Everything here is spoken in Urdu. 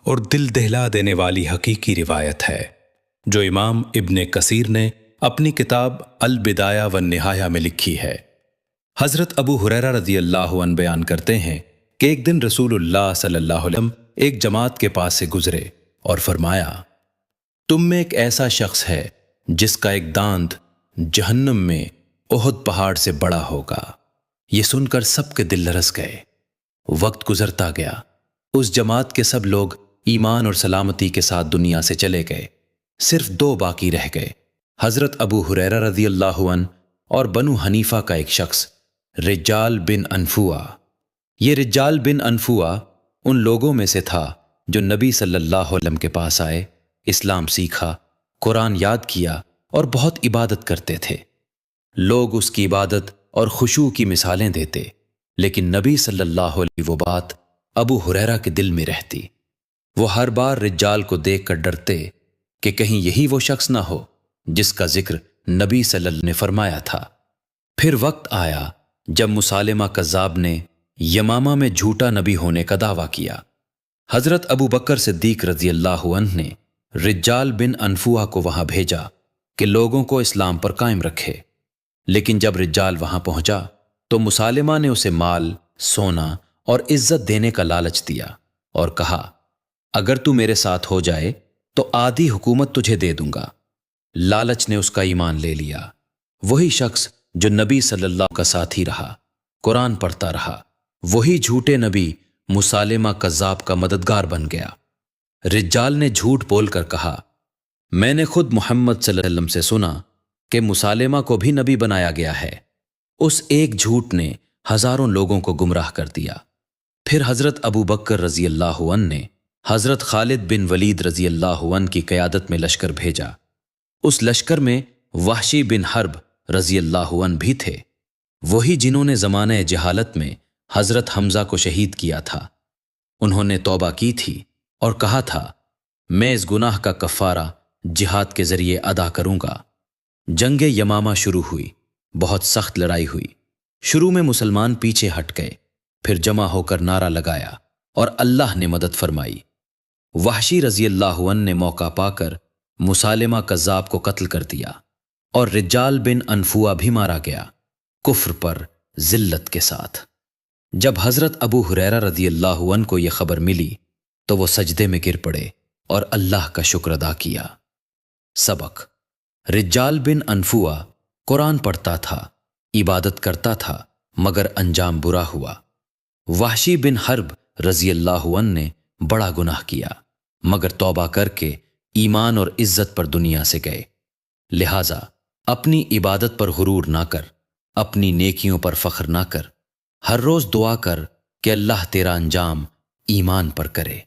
اور دل دہلا دینے والی حقیقی روایت ہے جو امام ابن کثیر نے اپنی کتاب البدایہ والنہایہ میں لکھی ہے۔ حضرت ابو ہریرہ رضی اللہ عنہ بیان کرتے ہیں کہ ایک دن رسول اللہ صلی اللہ علیہ وسلم ایک جماعت کے پاس سے گزرے اور فرمایا، تم میں ایک ایسا شخص ہے جس کا ایک دانت جہنم میں احد پہاڑ سے بڑا ہوگا۔ یہ سن کر سب کے دل لرز گئے۔ وقت گزرتا گیا، اس جماعت کے سب لوگ ایمان اور سلامتی کے ساتھ دنیا سے چلے گئے، صرف 2 باقی رہ گئے، حضرت ابو ہریرہ رضی اللہ عنہ اور بنو حنیفہ کا ایک شخص رجال بن انفوا۔ یہ رجال بن انفوا ان لوگوں میں سے تھا جو نبی صلی اللہ علیہ وسلم کے پاس آئے، اسلام سیکھا، قرآن یاد کیا اور بہت عبادت کرتے تھے۔ لوگ اس کی عبادت اور خشوع کی مثالیں دیتے، لیکن نبی صلی اللہ علیہ وسلم وہ بات ابو ہریرہ کے دل میں رہتی۔ وہ ہر بار رجال کو دیکھ کر ڈرتے کہ کہیں یہی وہ شخص نہ ہو جس کا ذکر نبی صلی اللہ علیہ وسلم نے فرمایا تھا۔ پھر وقت آیا جب مسالمہ کذاب نے یمامہ میں جھوٹا نبی ہونے کا دعویٰ کیا۔ حضرت ابو بکر صدیق رضی اللہ عنہ نے رجال بن انفوا کو وہاں بھیجا کہ لوگوں کو اسلام پر قائم رکھے، لیکن جب رجال وہاں پہنچا تو مسالمہ نے اسے مال، سونا اور عزت دینے کا لالچ دیا اور کہا، اگر تو میرے ساتھ ہو جائے تو آدھی حکومت تجھے دے دوں گا۔ لالچ نے اس کا ایمان لے لیا۔ وہی شخص جو نبی صلی اللہ علیہ وسلم کا ساتھی رہا، قرآن پڑھتا رہا، وہی جھوٹے نبی مسالمہ کذاب کا مددگار بن گیا۔ رجال نے جھوٹ بول کر کہا، میں نے خود محمد صلی اللہ علیہ وسلم سے سنا کہ مسالمہ کو بھی نبی بنایا گیا ہے۔ اس ایک جھوٹ نے ہزاروں لوگوں کو گمراہ کر دیا۔ پھر حضرت ابو بکر رضی اللہ عنہ نے حضرت خالد بن ولید رضی اللہ عنہ کی قیادت میں لشکر بھیجا۔ اس لشکر میں وحشی بن حرب رضی اللہ عنہ بھی تھے، وہی جنہوں نے زمانہ جہالت میں حضرت حمزہ کو شہید کیا تھا۔ انہوں نے توبہ کی تھی اور کہا تھا، میں اس گناہ کا کفارہ جہاد کے ذریعے ادا کروں گا۔ جنگ یمامہ شروع ہوئی، بہت سخت لڑائی ہوئی۔ شروع میں مسلمان پیچھے ہٹ گئے، پھر جمع ہو کر نعرہ لگایا اور اللہ نے مدد فرمائی۔ وحشی رضی اللہ عنہ نے موقع پا کر مسالمہ کذاب کو قتل کر دیا اور رجال بن انفوا بھی مارا گیا، کفر پر ذلت کے ساتھ۔ جب حضرت ابو ہریرہ رضی اللہ عنہ کو یہ خبر ملی تو وہ سجدے میں گر پڑے اور اللہ کا شکر ادا کیا۔ سبق: رجال بن انفوا قرآن پڑھتا تھا، عبادت کرتا تھا، مگر انجام برا ہوا۔ وحشی بن حرب رضی اللہ عنہ نے بڑا گناہ کیا، مگر توبہ کر کے ایمان اور عزت پر دنیا سے گئے۔ لہٰذا اپنی عبادت پر غرور نہ کر، اپنی نیکیوں پر فخر نہ کر، ہر روز دعا کر کہ اللہ تیرا انجام ایمان پر کرے۔